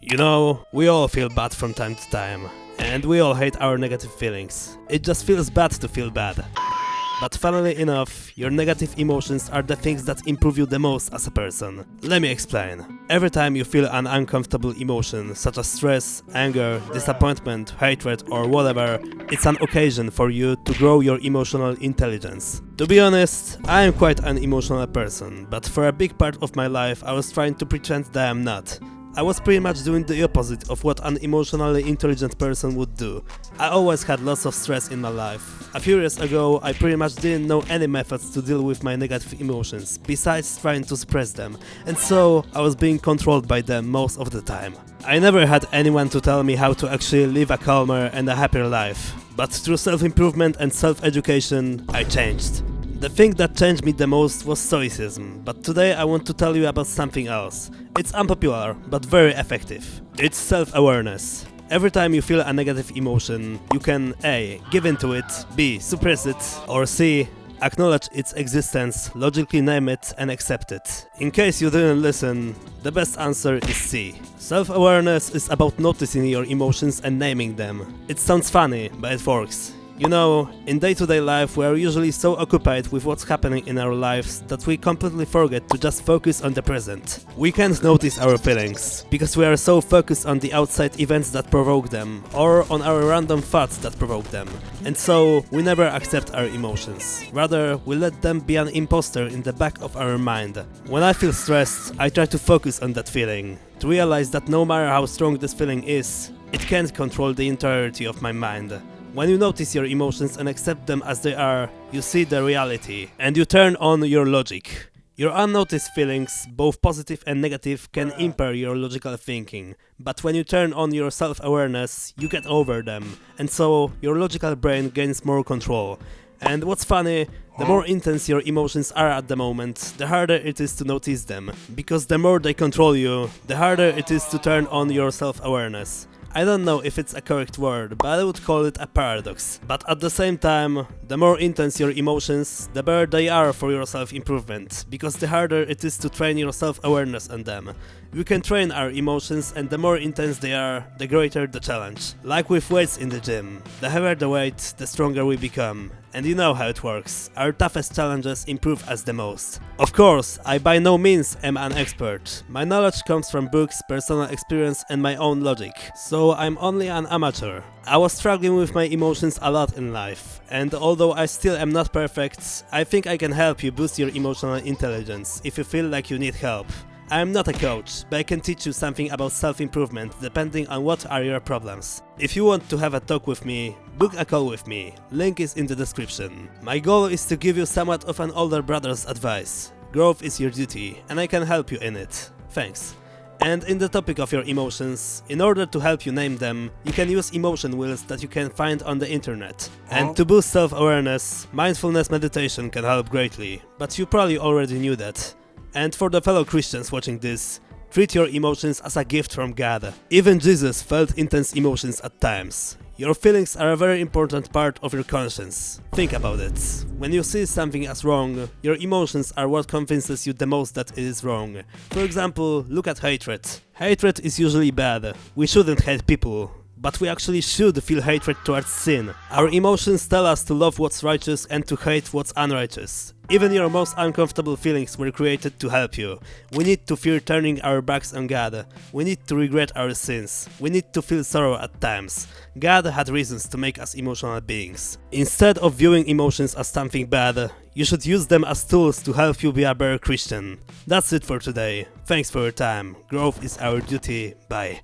You know, we all feel bad from time to time, and we all hate our negative feelings. It just feels bad to feel bad. But funnily enough, your negative emotions are the things that improve you the most as a person. Let me explain. Every time you feel an uncomfortable emotion, such as stress, anger, disappointment, hatred, or whatever, it's an occasion for you to grow your emotional intelligence. To be honest, I am quite an emotional person, but for a big part of my life I was trying to pretend that I'm not. I was pretty much doing the opposite of what an emotionally intelligent person would do. I always had lots of stress in my life. A few years ago, I pretty much didn't know any methods to deal with my negative emotions, besides trying to suppress them, and so I was being controlled by them most of the time. I never had anyone to tell me how to actually live a calmer and a happier life, but through self-improvement and self-education, I changed. The thing that changed me the most was Stoicism, but today I want to tell you about something else. It's unpopular, but very effective. It's self-awareness. Every time you feel a negative emotion, you can A. Give into it, B. Suppress it, or C. Acknowledge its existence, logically name it, and accept it. In case you didn't listen, the best answer is C. Self-awareness is about noticing your emotions and naming them. It sounds funny, but it works. You know, in day-to-day life we are usually so occupied with what's happening in our lives that we completely forget to just focus on the present. We can't notice our feelings, because we are so focused on the outside events that provoke them, or on our random thoughts that provoke them. And so, we never accept our emotions. Rather, we let them be an imposter in the back of our mind. When I feel stressed, I try to focus on that feeling, to realize that no matter how strong this feeling is, it can't control the entirety of my mind. When you notice your emotions and accept them as they are, you see the reality, and you turn on your logic. Your unnoticed feelings, both positive and negative, can impair your logical thinking, but when you turn on your self-awareness, you get over them, and so your logical brain gains more control. And what's funny, the more intense your emotions are at the moment, the harder it is to notice them, because the more they control you, the harder it is to turn on your self-awareness. I don't know if it's a correct word, but I would call it a paradox. But at the same time, the more intense your emotions, the better they are for your self-improvement, because the harder it is to train your self-awareness on them. We can train our emotions, and the more intense they are, the greater the challenge. Like with weights in the gym, the heavier the weight, the stronger we become. And you know how it works, our toughest challenges improve us the most. Of course, I by no means am an expert. My knowledge comes from books, personal experience and my own logic, so I'm only an amateur. I was struggling with my emotions a lot in life, and although I still am not perfect, I think I can help you boost your emotional intelligence if you feel like you need help. I am not a coach, but I can teach you something about self-improvement depending on what are your problems. If you want to have a talk with me, book a call with me, link is in the description. My goal is to give you somewhat of an older brother's advice. Growth is your duty, and I can help you in it. Thanks. And in the topic of your emotions, in order to help you name them, you can use emotion wheels that you can find on the internet. And to boost self-awareness, mindfulness meditation can help greatly, but you probably already knew that. And for the fellow Christians watching this, treat your emotions as a gift from God. Even Jesus felt intense emotions at times. Your feelings are a very important part of your conscience. Think about it. When you see something as wrong, your emotions are what convinces you the most that it is wrong. For example, look at hatred. Hatred is usually bad. We shouldn't hate people. But we actually should feel hatred towards sin. Our emotions tell us to love what's righteous and to hate what's unrighteous. Even your most uncomfortable feelings were created to help you. We need to fear turning our backs on God. We need to regret our sins. We need to feel sorrow at times. God had reasons to make us emotional beings. Instead of viewing emotions as something bad, you should use them as tools to help you be a better Christian. That's it for today. Thanks for your time. Growth is our duty. Bye.